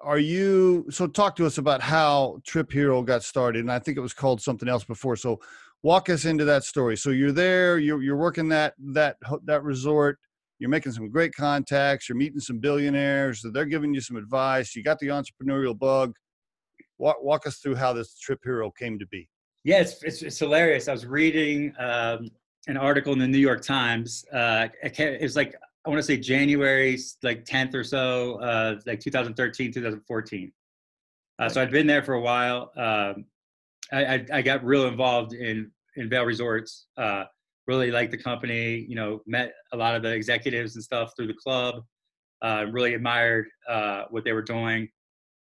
so talk to us about how TripHero got started. And I think it was called something else before. So walk us into that story. So you're there, you're working that resort, you're making some great contacts, you're meeting some billionaires, so they're giving you some advice. You got the entrepreneurial bug. Walk us through how this TripHero came to be. Yeah, it's hilarious. I was reading an article in the New York Times. It was like, I want to say January like 10th or so, like 2013, 2014. So I'd been there for a while. I got real involved in Vail Resorts. Really liked the company. Met a lot of the executives and stuff through the club. Really admired what they were doing.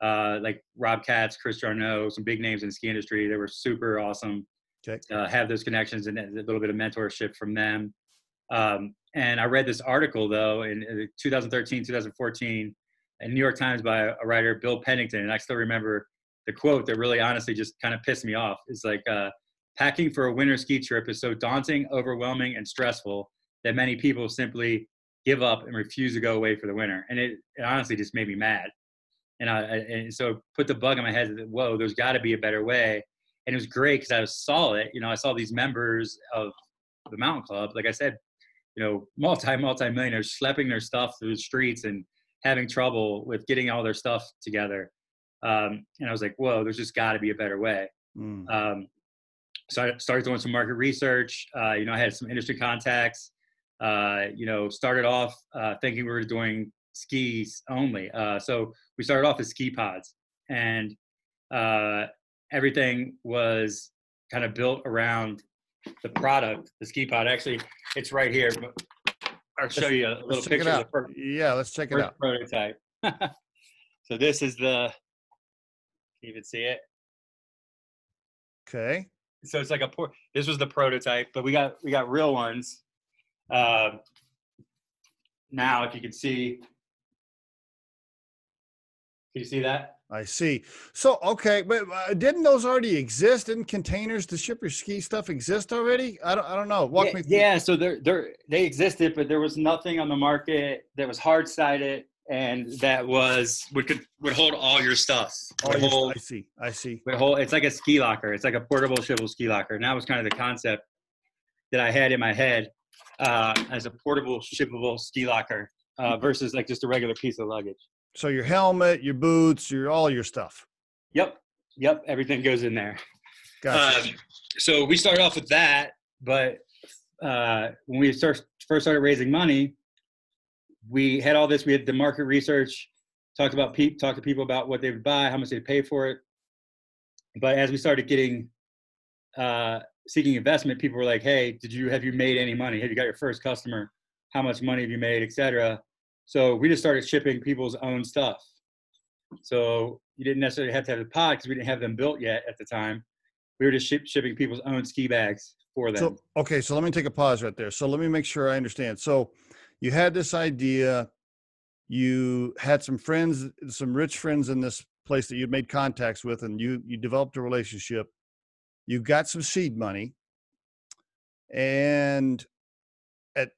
Like Rob Katz, Chris Jarneau, some big names in the ski industry. They were super awesome. Okay. Have those connections and a little bit of mentorship from them. And I read this article though in 2013, 2014 in New York Times by a writer, Bill Pennington. And I still remember the quote that really honestly just kind of pissed me off. It's like, packing for a winter ski trip is so daunting, overwhelming, and stressful that many people simply give up and refuse to go away for the winter. And it honestly just made me mad. And so put the bug in my head that, whoa, there's got to be a better way. And it was great because I saw it. I saw these members of the mountain club, like I said, multi-millionaires schlepping their stuff through the streets and having trouble with getting all their stuff together. And I was like, whoa, there's just got to be a better way. So I started doing some market research. I had some industry contacts. Started off thinking we were doing skis only. So we started off as ski pods, and everything was kind of built around the product, the ski pod. Actually, it's right here. I'll show you a little picture of the let's check it out. Prototype. So this is can you even see it? Okay. So it's like this was the prototype, but we got real ones. Now, if you can see, can you see that? I see. So, okay, but didn't those already exist? Didn't containers to ship your ski stuff exist already? I don't know. Walk me through. Yeah. So they existed, but there was nothing on the market that was hard-sided and that would hold all your stuff. I see. It's like a ski locker. It's like a portable, shippable ski locker. And that was kind of the concept that I had in my head as a portable, shippable ski locker versus like just a regular piece of luggage. So your helmet, your boots, all your stuff. Yep. Everything goes in there. Gotcha. So we started off with that, but when we first started raising money, we had all this. We had the market research, talked to people about what they would buy, how much they'd pay for it. But as we started getting seeking investment, people were like, "Hey, have you made any money? Have you got your first customer? How much money have you made, etc." So we just started shipping people's own stuff. So you didn't necessarily have to have the pod because we didn't have them built yet at the time. We were just shipping people's own ski bags for them. So let me take a pause right there. So let me make sure I understand. So you had this idea, you had some friends, some rich friends in this place that you'd made contacts with, and you developed a relationship. You got some seed money, and at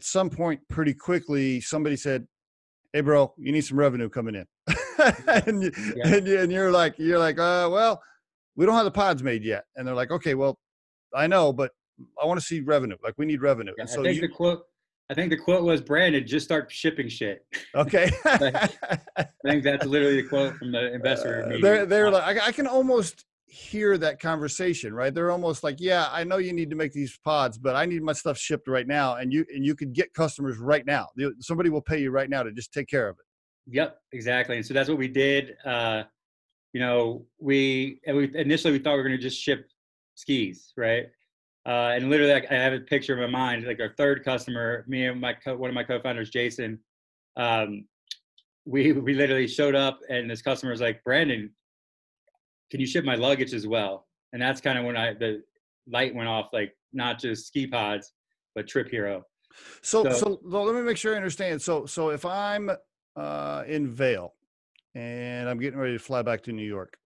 some point pretty quickly, somebody said, "Hey bro, you need some revenue coming in." and you're like, well, we don't have the pods made yet. And they're like, "Okay, well, I know, but I want to see revenue. Like, we need revenue." And so I think the quote was, "Brandon, just start shipping shit." Okay. I think that's literally the quote from the investor. They're like, I can almost hear that conversation, right? They're almost like, "Yeah, I know you need to make these pods, but I need my stuff shipped right now. And you could get customers right now. Somebody will pay you right now to just take care of it." Yep, exactly. And so that's what we did. We initially thought we were going to just ship skis, right? And literally, I have a picture in my mind, like our third customer, me and one of my co-founders, Jason. We literally showed up, and this customer was like, "Brandon, can you ship my luggage as well?" And that's kind of when the light went off, like not just ski pods, but TripHero. So let me make sure I understand. So if I'm in Vail and I'm getting ready to fly back to New York,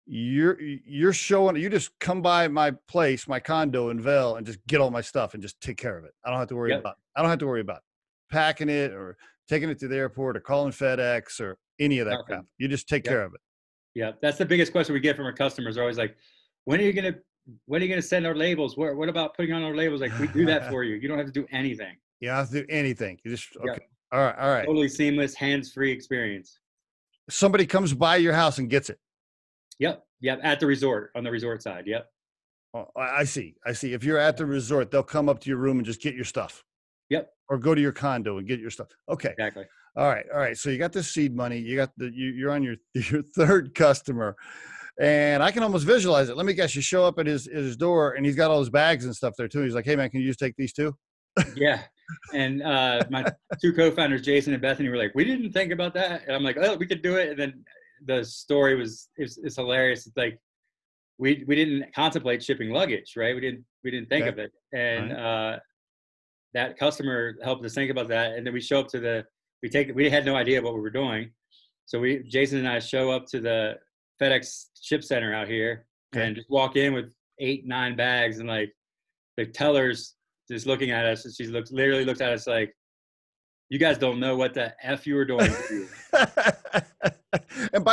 you just come by my place, my condo in Vail, and just get all my stuff and just take care of it. I don't have to worry about packing it or taking it to the airport or calling FedEx or any of that crap. Nothing. You just take Yep. care of it. Yeah, that's the biggest question we get from our customers. They're always like, when are you gonna send our labels? What about putting on our labels? Like, we do that for you. You don't have to do anything. You don't have to do anything. You just, Yeah, okay. All right. All right. totally seamless, hands-free experience. Somebody comes by your house and gets it. Yep, yep. At the resort, on the resort side. Yep, Oh, I see. I see. If you're at the resort, they'll come up to your room and just get your stuff, yep. or go to your condo and get your stuff. Okay. Exactly. All right. All right. So you got the seed money. You got you're on your third customer, and I can almost visualize it. Let me guess. You show up at his door, and he's got all his bags and stuff there too. He's like, "Hey man, can you just take these too?" Yeah. And my two co-founders, Jason and Bethany, were like, "We didn't think about that." And I'm like, "Oh, we could do it." And then the story it's hilarious. It's like we didn't contemplate shipping luggage, right? We didn't think of it. And Right. that customer helped us think about that. And then we show up to we had no idea what we were doing. So Jason and I show up to the FedEx ship center out here and just walk in with 8, 9 bags, and like the teller's just looking at us, and literally looks at us like, "You guys don't know what the F you were doing." And by